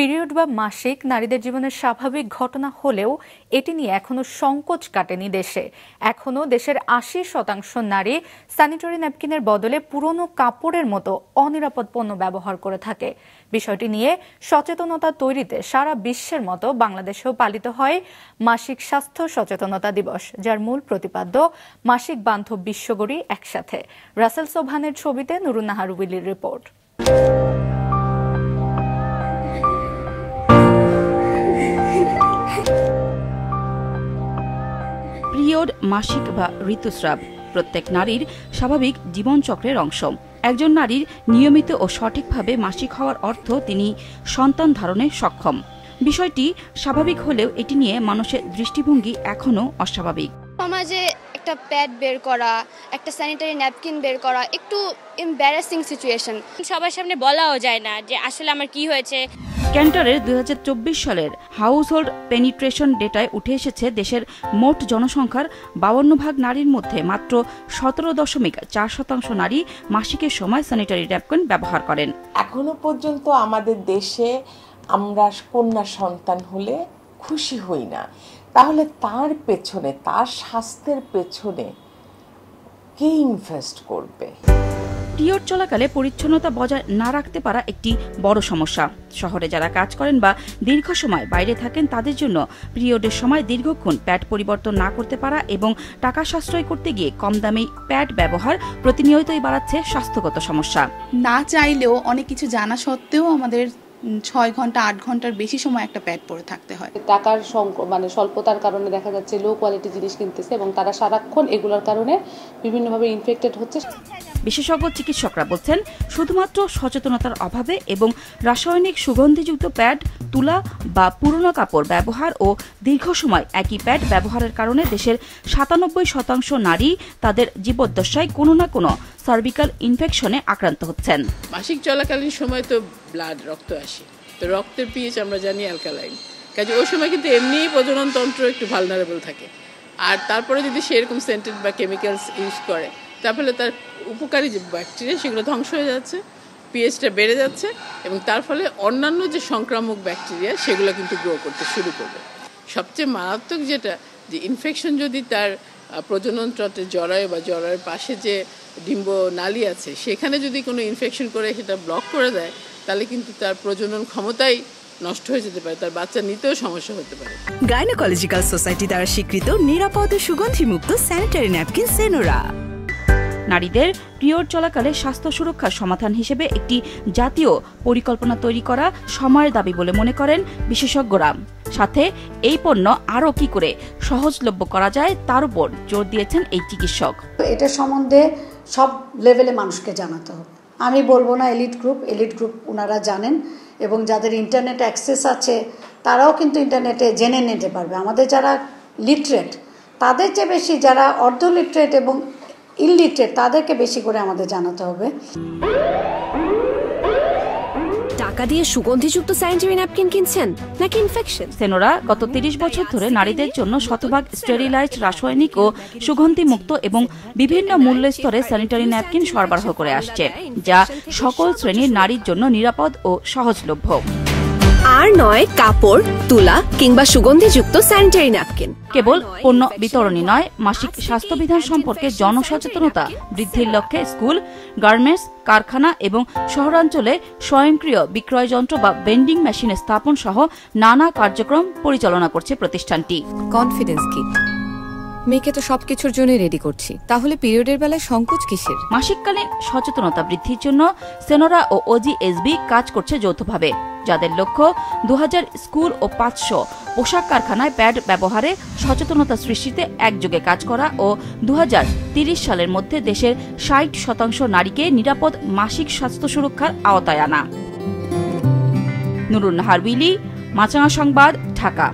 Period বা মাসিক নারীদের জীবনের স্বাভাবিক ঘটনা হলেও এটি নিয়ে এখনো সংকোচ কাটেনি দেশে। এখনো দেশের ৮০% নারী স্যানিটারি ন্যাপকিনের বদলে পুরনো কাপড়ের মতো অনিরাপদ পণ্য ব্যবহার করে থাকে। বিষয়টি নিয়ে সচেতনতা তৈরিতে সারা বিশ্বের মতো বাংলাদেশেও পালিত হয় মাসিক স্বাস্থ্য সচেতনতা দিবস, যার মূল প্রতিপাদ্য মাসিক বান্ধব বিশ্বগড়ি একসাথে। রাসেল সোবহানের ছবিতে নুরুন নাহার উইলির রিপোর্ট। পিরিয়ড, মাসিক বা ঋতুস্রাব প্রত্যেক নারীর স্বাভাবিক জীবনচক্রের অংশ। একজন নারীর নিয়মিত ও সঠিকভাবে মাসিক হওয়ার অর্থ তিনি সন্তান ধারণে সক্ষম। বিষয়টি স্বাভাবিক হলেও এটি নিয়ে মানুষের দৃষ্টিভঙ্গি এখনো অস্বাভাবিক। সমাজে একটা প্যাড বের করা, একটা স্যানিটারি ন্যাপকিন বের করা একটু এম্বারাসিং সিচুয়েশন। সবার সামনে বলাও যায় না যে আসলে আমার কি হয়েছে। ক্যান্টারের ২০২৪ সালের হাউসহোল্ড পেনিট্রেশন ডেটায় উঠে এসেছে দেশের মোট জনসংখ্যার ৫২% নারীর মধ্যে মাত্র ১৭.৪% নারী মাসিকের সময় স্যানিটারি ন্যাপকিন ব্যবহার করেন। এখনো পর্যন্ত আমাদের দেশে আমরা কন্যা সন্তান হলে খুশি হই না, তাহলে তার পেছনে, তার স্বাস্থ্যের পেছনে কে ইনভেস্ট করবে? পিরিয়ড চলাকালে পরিচ্ছন্নতা বজায় না রাখতে পারা একটি বড় সমস্যা। শহরে যারা কাজ করেন বা দীর্ঘ সময় বাইরে থাকেন তাদের জন্য পিরিয়ডের সময় দীর্ঘক্ষণ প্যাড পরিবর্তন না করতে পারা এবং টাকা সাশ্রয় করতে গিয়ে কম দামি প্যাড ব্যবহার প্রতিনিয়তই বাড়াচ্ছে স্বাস্থ্যগত সমস্যা। না চাইলেও অনেক কিছু জানা সত্ত্বেও আমাদের ৬ ঘন্টা ৮ ঘন্টার বেশি সময় একটা প্যাড পরে থাকতে হয়। টাকার স্বল্পতার কারণে দেখা যাচ্ছে লো কোয়ালিটি জিনিস কিনতেছে এবং তারা সারাক্ষণ এগুলোর কারণে বিভিন্নভাবে ইনফেক্টেড হচ্ছে। বিশেষজ্ঞ চিকিৎসকরা বলছেন শুধুমাত্র সচেতনতার অভাবে এবং রাসায়নিক সুগন্ধিযুক্ত প্যাড, তুলা বা পুরনো কাপড় ব্যবহার ও দীর্ঘ সময় একই প্যাড ব্যবহারের কারণে দেশের ৯৭% নারী তাদের জীবদ্দশায় কোনো না কোনো সার্ভিক্যাল ইনফেকশনে আক্রান্ত হচ্ছেন। মাসিক চলাকালীন সময় তো রক্ত আসে, তো রক্তের পিএইচ আমরা জানি অ্যালকালাইন, কাজে ওই সময় কিন্তু এমনিই প্রজনন তন্ত্র একটু ভালনারেবল থাকে। আর তারপরে যদি সেরকম সেন্টেড বা কেমিক্যালস ইউজ করে তাহলে তার উপকারী যে ব্যাকটেরিয়া সেগুলো ধ্বংস হয়ে যাচ্ছে, পিএইচটা বেড়ে যাচ্ছে এবং তার ফলে অন্যান্য যে সংক্রামক ব্যাকটেরিয়া সেগুলো কিন্তু গ্রো করতে শুরু করবে। সবচেয়ে মারাত্মক যেটা, যে ইনফেকশন যদি তার প্রজনন তন্ত্রের জরায়ু বা জরায়ুর পাশে যে ডিম্ব নালী আছে সেখানে যদি কোনো ইনফেকশন করে সেটা ব্লক করে দেয় তাহলে কিন্তু তার প্রজনন ক্ষমতাই নষ্ট হয়ে যেতে পারে, তার বাচ্চা নিতেও সমস্যা হতে পারে। গাইনোকোলজিক্যাল সোসাইটি দ্বারা স্বীকৃত নিরাপদ ও সুগন্ধিমুক্ত স্যানিটারি ন্যাপকিন সেনোরা। নারীদের পিরিয়ড চলাকালে স্বাস্থ্য সুরক্ষার সমাধান হিসেবে একটি জাতীয় পরিকল্পনা তৈরি করা সময়ের দাবি বলে মনে করেন বিশেষজ্ঞরা। সাথে এই পণ্য আরও কি করে সহজলভ্য করা যায় তার উপর জোর দিয়েছেন এই চিকিৎসক। এটা সম্বন্ধে সব লেভেলে মানুষকে জানাতে হবে। আমি বলবো না এলিট গ্রুপ ওনারা জানেন এবং যাদের ইন্টারনেট অ্যাক্সেস আছে তারাও কিন্তু ইন্টারনেটে জেনে নিতে পারবে। আমাদের যারা লিটারেট তাদের চেয়ে বেশি যারা অর্ধ লিটারেট এবং ইলিটারেট তাদেরকে বেশি করে আমাদের জানাতে হবে। টাকা দিয়ে সুগন্ধিযুক্ত স্যানিটারি ন্যাপকিন কিনছেন নাকি ইনফেকশন? সেনোরা গত ৩০ বছর ধরে নারীদের জন্য শতভাগ স্টেরিলাইজড, রাসায়নিক ও সুগন্ধিমুক্ত এবং বিভিন্ন মূল্য স্তরে স্যানিটারি ন্যাপকিন সরবরাহ করে আসছে, যা সকল শ্রেণীর নারীর জন্য নিরাপদ ও সহজলভ্য। আর নয় কাপড়, তুলা কিংবা সুগন্ধিযুক্ত স্যানিটারি ন্যাপকিন। কেবল পণ্য বিতরণই নয়, মাসিক স্বাস্থ্যবিধান সম্পর্কে জনসচেতনতা বৃদ্ধির লক্ষ্যে স্কুল, গার্মেন্টস, কারখানা এবং শহরাঞ্চলে স্বয়ংক্রিয় বিক্রয় যন্ত্র বা ভেন্ডিং মেশিন স্থাপন সহ নানা কার্যক্রম পরিচালনা করছে প্রতিষ্ঠানটি। কনফিডেন্স কি? মেয়েকে তো সবকিছুর জন্য রেডি করছি, তাহলে পিরিয়ডের বেলায় সংকোচ কিসের? মাসিককালীন সচেতনতা বৃদ্ধির জন্য সেনোরা ও ওজিএসবি কাজ করছে যৌথভাবে, যাদের লক্ষ্য ২০০০ স্কুল ও ৫০০ পোশাক কারখানায় প্যাড ব্যবহারে সচেতনতা সৃষ্টিতে একযোগে কাজ করা ও ২০৩০ সালের মধ্যে দেশের ৬০% নারীকে নিরাপদ মাসিক স্বাস্থ্য সুরক্ষার আওতায় আনা। নুরুন নাহার উইলি, মাছরাঙা সংবাদ, ঢাকা।